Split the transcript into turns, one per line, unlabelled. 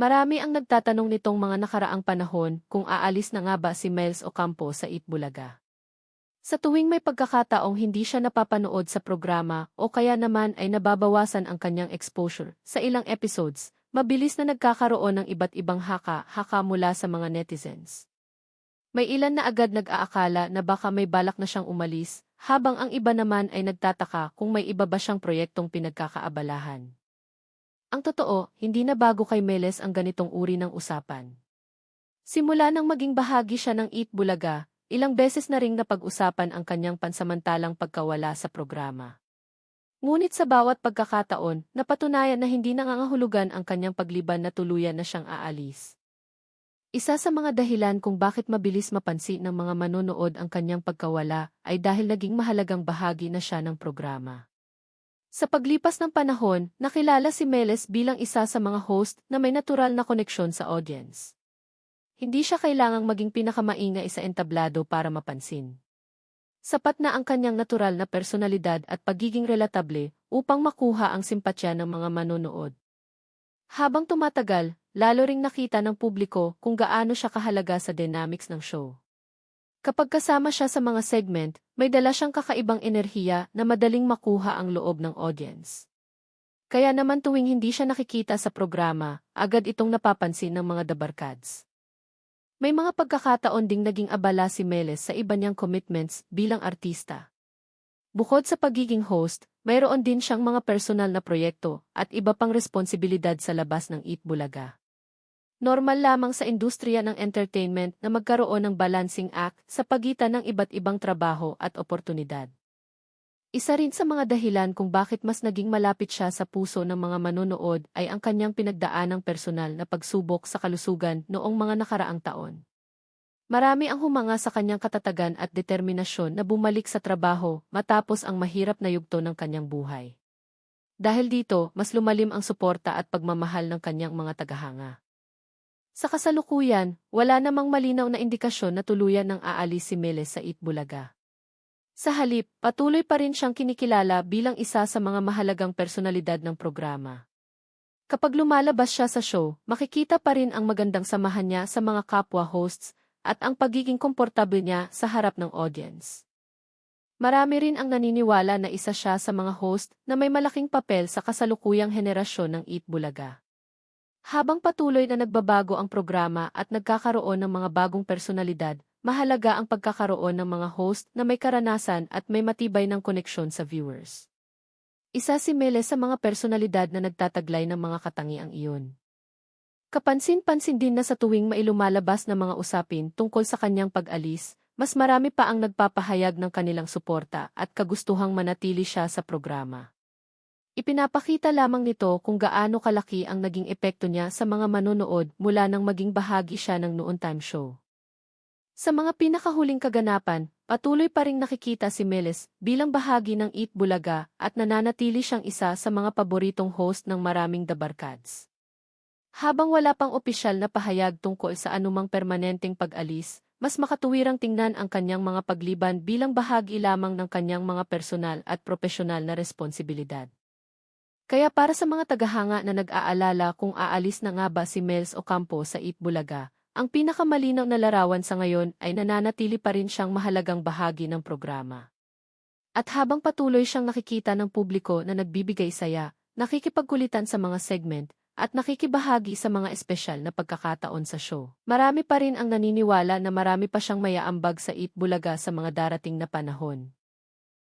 Marami ang nagtatanong nitong mga nakaraang panahon kung aalis na nga ba si Miles Ocampo sa Eat Bulaga. Sa tuwing may pagkakataong hindi siya napapanood sa programa o kaya naman ay nababawasan ang kanyang exposure sa ilang episodes, mabilis na nagkakaroon ng iba't ibang haka-haka mula sa mga netizens. May ilan na agad nag-aakala na baka may balak na siyang umalis, habang ang iba naman ay nagtataka kung may iba ba siyang proyektong pinagkakaabalahan. Ang totoo, hindi na bago kay Miles ang ganitong uri ng usapan. Simula nang maging bahagi siya ng Eat Bulaga, ilang beses na ring napag-usapan ang kanyang pansamantalang pagkawala sa programa. Ngunit sa bawat pagkakataon, napatunayan na hindi nangangahulugan ang kanyang pagliban na tuluyan na siyang aalis. Isa sa mga dahilan kung bakit mabilis mapansin ng mga manonood ang kanyang pagkawala ay dahil naging mahalagang bahagi na siya ng programa. Sa paglipas ng panahon, nakilala si Miles bilang isa sa mga host na may natural na koneksyon sa audience. Hindi siya kailangang maging pinakamaingay sa entablado para mapansin. Sapat na ang kanyang natural na personalidad at pagiging relatable upang makuha ang simpatya ng mga manonood. Habang tumatagal, lalo ring nakita ng publiko kung gaano siya kahalaga sa dynamics ng show. Kapag kasama siya sa mga segment, may dala siyang kakaibang enerhiya na madaling makuha ang loob ng audience. Kaya naman tuwing hindi siya nakikita sa programa, agad itong napapansin ng mga dabarkads. May mga pagkakataon ding naging abala si Miles sa iba niyang commitments bilang artista. Bukod sa pagiging host, mayroon din siyang mga personal na proyekto at iba pang responsibilidad sa labas ng Eat Bulaga. Normal lamang sa industriya ng entertainment na magkaroon ng balancing act sa pagitan ng iba't ibang trabaho at oportunidad. Isa rin sa mga dahilan kung bakit mas naging malapit siya sa puso ng mga manonood ay ang kanyang pinagdaanang personal na pagsubok sa kalusugan noong mga nakaraang taon. Marami ang humanga sa kanyang katatagan at determinasyon na bumalik sa trabaho matapos ang mahirap na yugto ng kanyang buhay. Dahil dito, mas lumalim ang suporta at pagmamahal ng kanyang mga tagahanga. Sa kasalukuyan, wala namang malinaw na indikasyon na tuluyan ng aalis si Miles sa Eat Bulaga. Sa halip, patuloy pa rin siyang kinikilala bilang isa sa mga mahalagang personalidad ng programa. Kapag lumalabas siya sa show, makikita pa rin ang magandang samahan niya sa mga kapwa hosts at ang pagiging komportable niya sa harap ng audience. Marami rin ang naniniwala na isa siya sa mga host na may malaking papel sa kasalukuyang henerasyon ng Eat Bulaga. Habang patuloy na nagbabago ang programa at nagkakaroon ng mga bagong personalidad, mahalaga ang pagkakaroon ng mga host na may karanasan at may matibay ng koneksyon sa viewers. Isa si Miles sa mga personalidad na nagtataglay ng mga katangiang iyon. Kapansin-pansin din na sa tuwing mailumalabas na mga usapin tungkol sa kanyang pag-alis, mas marami pa ang nagpapahayag ng kanilang suporta at kagustuhang manatili siya sa programa. Ipinapakita lamang nito kung gaano kalaki ang naging epekto niya sa mga manonood mula nang maging bahagi siya ng noon time show. Sa mga pinakahuling kaganapan, patuloy pa ring nakikita si Miles bilang bahagi ng Eat Bulaga at nananatili siyang isa sa mga paboritong host ng maraming dabarkads. Habang wala pang opisyal na pahayag tungkol sa anumang permanenteng pag-alis, mas makatuwirang tingnan ang kanyang mga pagliban bilang bahagi lamang ng kanyang mga personal at propesyonal na responsibilidad. Kaya para sa mga tagahanga na nag-aalala kung aalis na nga ba si Miles Ocampo sa Eat Bulaga, ang pinakamalinaw na larawan sa ngayon ay nananatili pa rin siyang mahalagang bahagi ng programa. At habang patuloy siyang nakikita ng publiko na nagbibigay saya, nakikipagkulitan sa mga segment, at nakikibahagi sa mga espesyal na pagkakataon sa show, marami pa rin ang naniniwala na marami pa siyang mayaambag sa Eat Bulaga sa mga darating na panahon.